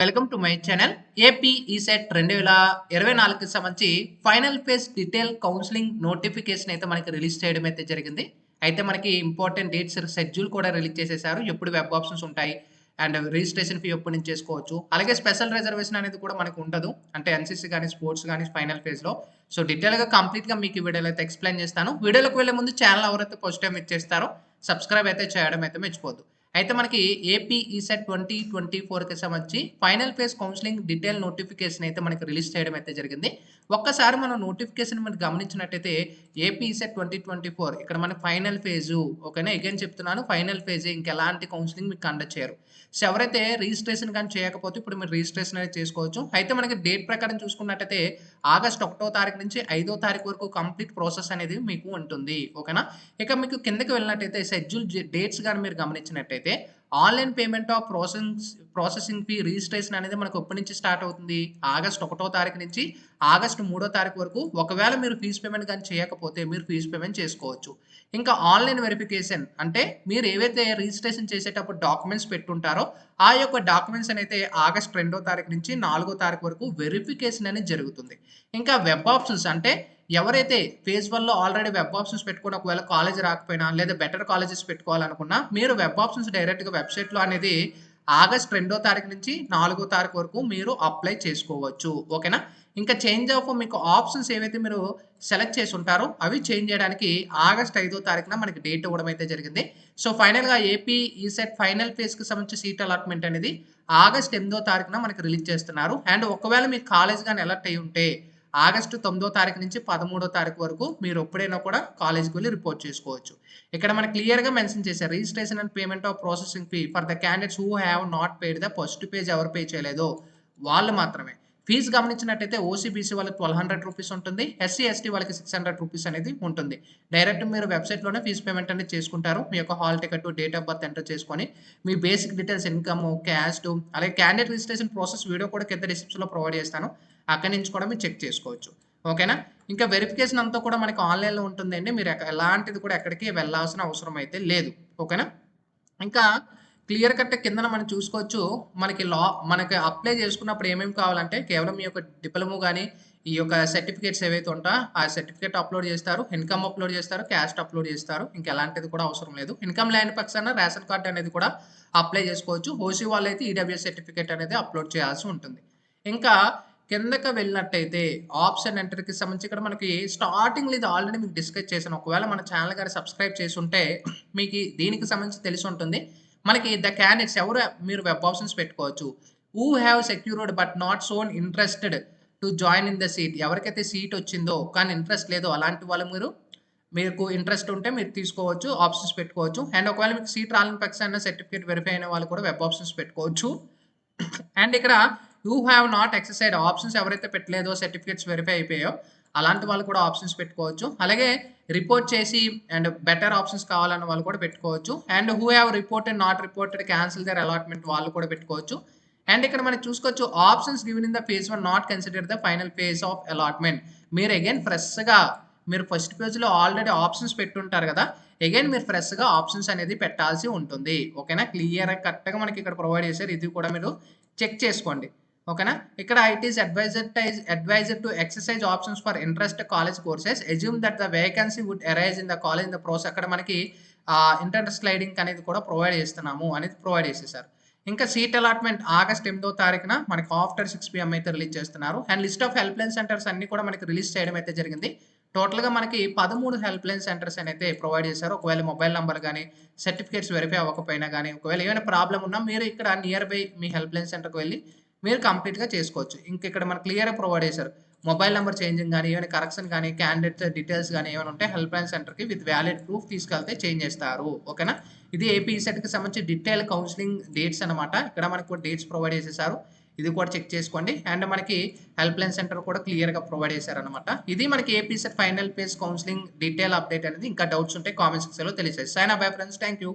Welcome to my channel. AP ECET 2024కి సంబంధించి final phase detail counselling notification అయితే మనకి రిలీజ్ చేయడం అయితే జరిగింది. అయితే మనకి ఇంపార్టెంట్ డేట్స్ షెడ్యూల్ కూడా రిలీజ్ చేసేసారు. ఎప్పుడు వెబ్ ఆప్షన్స్ ఉంటాయి అండ్ రిజిస్ట్రేషన్ ఫీ ఎప్పటి నుంచి చేసుకోవచ్చు. అలాగే స్పెషల్ రిజర్వేషన్ అనేది కూడా మనకు ఉండదు. అంటే ఎన్సీసీ గాని, స్పోర్ట్స్ గాని ఫైనల్ ఫేజ్‌లో. సో డీటెయిల్‌గా కంప్లీట్‌గా మీకు ఈ వీడియోలో అయితే ఎక్స్‌ప్లెయిన్ చేస్తాను. వీడియోలోకి వెళ్ళే ముందు ఛానల్ ఎవరైతే ఫస్ట్ టైమ్ ఇచ్చేస్తారో సబ్స్క్రైబ్ అయితే చేయడం అయితే మర్చిపోవద్దు. అయితే మనకి ఏపీ ఈసెట్ 2024కి సంబంధించి final phase counselling detail notification అయితే మనకి రిలీజ్ చేయడం అయితే జరిగింది. ఒక్కసారి మనం నోటిఫికేషన్ మనం గమనించినట్టయితే ఏపీ ఈసెట్ 2024 ఇక్కడ మన ఫైనల్ ఫేజు ఓకేనా. అగైన్ చెప్తున్నాను, ఫైనల్ ఫేజ్, ఇంకెలాంటి కౌన్సిలింగ్ మీకు కండక్ట్ చేయరు. సో ఎవరైతే రిజిస్ట్రేషన్ కానీ చేయకపోతే ఇప్పుడు మీరు రిజిస్ట్రేషన్ అనేది చేసుకోవచ్చు. అయితే మనకి డేట్ ప్రకారం చూసుకున్నట్టయితే ఆగస్ట్ 1వ తారీఖు నుంచి 5వ తారీఖు వరకు కంప్లీట్ ప్రాసెస్ అనేది మీకు ఉంటుంది ఓకేనా. ఇక మీకు కిందకి వెళ్ళినట్టయితే షెడ్యూల్ డేట్స్ గాని మీరు గమనించినట్టయితే online payment of processing fee registration అనేది మనకు ఎప్పటి నుంచి స్టార్ట్ అవుతుంది? ఆగస్ట్ 1వ తారీఖు నుంచి ఆగస్ట్ 3వ తారీఖు వరకు. ఒకవేళ మీరు ఫీజ్ పేమెంట్ గాని చేయకపోతే మీరు ఫీజ్ పేమెంట్ చేసుకోవచ్చు. ఇంకా ఆన్‌లైన్ వెరిఫికేషన్ అంటే మీరు ఏవైతే రిజిస్ట్రేషన్ చేసేటప్పుడు డాక్యుమెంట్స్ పెట్టుంటారో ఆ యొక్క డాక్యుమెంట్స్ అనేది ఆగస్ట్ 2వ తారీఖు నుంచి 4వ తారీఖు వరకు వెరిఫికేషన్ అనేది జరుగుతుంది. ఇంకా వెబ్ ఆప్షన్స్ అంటే ఎవరైతే ఫేజ్ 1లో ఆల్రెడీ వెబ్ ఆప్షన్స్ పెట్టుకొని ఒకవేళ కాలేజ్ రాకపోయినా లేదా బెటర్ కాలేజెస్ పెట్టుకోవాలనుకున్నా మీరు వెబ్ ఆప్షన్స్ డైరెక్ట్‌గా వెబ్‌సైట్‌లో అనేది ఆగస్ట్ 2వ తారీఖు నుంచి 4వ తారీఖు వరకు మీరు అప్లై చేసుకోవచ్చు. ఓకేనా. ఇంకా చేంజ్ ఆఫ్ మీకు ఆప్షన్స్ ఏవైతే మీరు సెలెక్ట్ చేసి ఉంటారో అవి చేంజ్ చేయడానికి ఆగస్ట్ 5వ తారీఖున మనకి డేట్ ఇవ్వడం అయితే జరిగింది. సో ఫైనల్‌గా ఏపీ ఈసెట్ ఫైనల్ ఫేజ్‌కి సంబంధించి సీట్ అలాట్‌మెంట్ అనేది ఆగస్ట్ 8వ తారీఖున మనకి రిలీజ్ చేస్తున్నారు. అండ్ ఒకవేళ మీ కాలేజ్ గాని అలర్ట్ అయ్యి ఉంటే ఆగస్టు 9వ తారీఖు నుంచి 13వ తారీఖు వరకు మీరు ఎప్పుడైనా కూడా కాలేజ్‌కి వెళ్లి రిపోర్ట్ చేసుకోవచ్చు. ఇక్కడ మనకు క్లియర్‌గా మెన్షన్ చేశారు. Registration and payment of processing fee for the candidates who have not paid the first page ఎవరు పే చేయలేదో వాళ్ళు మాత్రమే. ఫీజు గమనించినట్టయితే ఓసీ/బీసీ వాళ్ళకి ₹1200 ఉంటుంది. ఎస్సీ/ఎస్టీ వాళ్ళకి ₹600 అనేది ఉంటుంది. డైరెక్ట్ మీరు వెబ్‌సైట్‌లోనే ఫీజ్ పేమెంట్ అనేది చేసుకుంటారు. మీ యొక్క hall ticket, date of birth enter చేసుకొని మీ బేసిక్ డీటెయిల్స్ ఇన్‌కమ్, క్యాస్ట్ అలాగే క్యాండిడేట్ రిజిస్ట్రేషన్ ప్రాసెస్ వీడియో కూడా కింద డిస్క్రిప్షన్‌లో ప్రొవైడ్ చేస్తాను. అక్కడి నుంచి కూడా మీరు చెక్ చేసుకోవచ్చు. ఓకేనా. ఇంకా వెరిఫికేషన్ అంతా కూడా మనకి ఆన్‌లైన్‌లో ఉంటుందండి. మీరు ఎలాంటిది కూడా ఎక్కడికి వెళ్ళాల్సిన అవసరం అయితే లేదు. ఓకేనా. ఇంకా క్లియర్ కట్ కిందన మనం చూసుకోవచ్చు. మనకి అప్లై చేసుకున్నప్పుడు ఏమేమి కావాలంటే కేవలం మీ యొక్క డిప్లొమా గాని, ఈ యొక్క సర్టిఫికేట్స్ ఏవైతే ఉంటాయో ఆ సర్టిఫికేట్ అప్లోడ్ చేస్తారు. ఇన్‌కమ్ అప్లోడ్ చేస్తారు. క్యాస్ట్ అప్లోడ్ చేస్తారు. ఇంకెలాంటిది కూడా అవసరం లేదు. ఇన్‌కమ్ లేని పక్షాన రేషన్ కార్డ్ అనేది కూడా అప్లై చేసుకోవచ్చు. ఓసీ వాళ్ళైతే ఈడబ్ల్యూఎస్ సర్టిఫికేట్ అనేది అప్లోడ్ చేయాల్సి ఉంటుంది. ఇంకా కిందకి వెళ్ళినట్టయితే ఆప్షన్ ఎంటర్‌కి సంబంధించి ఇక్కడ మనకి స్టార్టింగ్‌లో ఇది ఆల్రెడీ మీకు డిస్కస్ చేశాను. ఒకవేళ మన ఛానెల్ గాని సబ్స్క్రైబ్ చేసుంటే మీకు దీనికి సంబంధించి తెలిసుంటుంది. మనకి ద క్యాండిడేట్స్ ఎవరు మీరు వెబ్ ఆప్షన్స్ పెట్టుకోవచ్చు. Who have secured but not shown interested to join in the seat. ఎవరికైతే సీట్ వచ్చిందో కానీ ఇంట్రెస్ట్ లేదో అలాంటి వాళ్ళు మీకు ఇంట్రెస్ట్ ఉంటే మీరు తీసుకోవచ్చు. ఆప్షన్స్ పెట్టుకోవచ్చు. అండ్ ఒకవేళ మీకు సీట్ రాలేని పక్షాన సర్టిఫికేట్ వెరిఫై అయిన వాళ్ళు కూడా వెబ్ ఆప్షన్స్ పెట్టుకోవచ్చు. అండ్ ఇక్కడ you have not exercised options ఎవరైతే పెట్టలేదో సర్టిఫికేట్స్ వెరిఫై అయిపోయాయో అలాంటి వాళ్ళు కూడా ఆప్షన్స్ పెట్టుకోవచ్చు. అలాగే రిపోర్ట్ చేసి అండ్ బెటర్ ఆప్షన్స్ కావాలన్న వాళ్ళు కూడా పెట్టుకోవచ్చు. And who have reported not reported cancel their allotment వాళ్ళు కూడా పెట్టుకోవచ్చు. అండ్ ఇక్కడ మనం చూసుకోవచ్చు options given in the phase 1 not consider the final phase of allotment. మీరు అగైన్ ఫ్రెష్‌గా మీరు ఫస్ట్ పేజ్‌లో ఆల్రెడీ ఆప్షన్స్ పెట్టుంటారు కదా. అగైన్ మీరు ఫ్రెష్‌గా ఆప్షన్స్ అనేది పెట్టాల్సి ఉంటుంది. ఓకేనా. క్లియర్‌గా కరెక్ట్‌గా మనకి ఇక్కడ ప్రొవైడ్ చేశారు. ఇది కూడా మీరు చెక్ చేసుకోండి. ఓకేనా. ఇక్కడ it is advised to exercise options for interest college courses. Assume that the vacancy would arise in the college in the process. అక్కడ మనకి ఇంటర్ స్లైడింగ్ అనేది కూడా ప్రొవైడ్ చేస్తున్నాము అనేది ప్రొవైడ్ చేసేసారు. ఇంకా సీట్ అలాట్మెంట్ ఆగస్ట్ 8వ తారీఖున మనకి ఆఫ్టర్ 6 PM అయితే రిలీజ్ చేస్తున్నారు. And list of help line centres అన్ని కూడా మనకి రిలీజ్ చేయడం అయితే జరిగింది. టోటల్‌గా మనకి 13 హెల్ప్ లైన్ సెంటర్స్ అయితే ప్రొవైడ్ చేశారు. ఒకవేళ మొబైల్ నంబర్ గాని, సర్టిఫికేట్స్ వెరిఫై అవ్వకపోయినా గాని, ఒకవేళ ఏమైనా ప్రాబ్లమ్ ఉన్నా మీరు ఇక్కడ near by me help line సెంటర్‌కి వెళ్లి మీరు కంప్లీట్‌గా చేసుకోవచ్చు. ఇంక ఇక్కడ మనకు క్లియర్‌గా ప్రొవైడ్ చేశారు. మొబైల్ నంబర్ చేంజింగ్ గాని, ఏమైనా కరెక్షన్ గాని, క్యాండిడేట్ డీటెయిల్స్ గాని ఏమైనా ఉంటే హెల్ప్ లైన్ సెంటర్‌కి విత్ వాలిడ్ ప్రూఫ్ తీసుకెళ్తే చేంజ్ చేస్తారు. ఓకేనా. ఇది ఏపీ ఈసెట్‌కి సంబంధించి డీటెయిల్ కౌన్సిలింగ్ డేట్స్ అన్నమాట. ఇక్కడ మనకు డేట్స్ ప్రొవైడ్ చేసేసారు. ఇది కూడా చెక్ చేసుకోండి. అండ్ మనకి హెల్ప్ లైన్ సెంటర్ కూడా క్లియర్‌గా ప్రొవైడ్ చేశారన్నమాట. ఇది మనకి AP ECET final phase counselling detail update అనేది. ఇంకా డౌట్స్ ఉంటే కామెంట్ సెక్షన్‌లో తెలియజేయండి. Sign up bye friends. Thank you.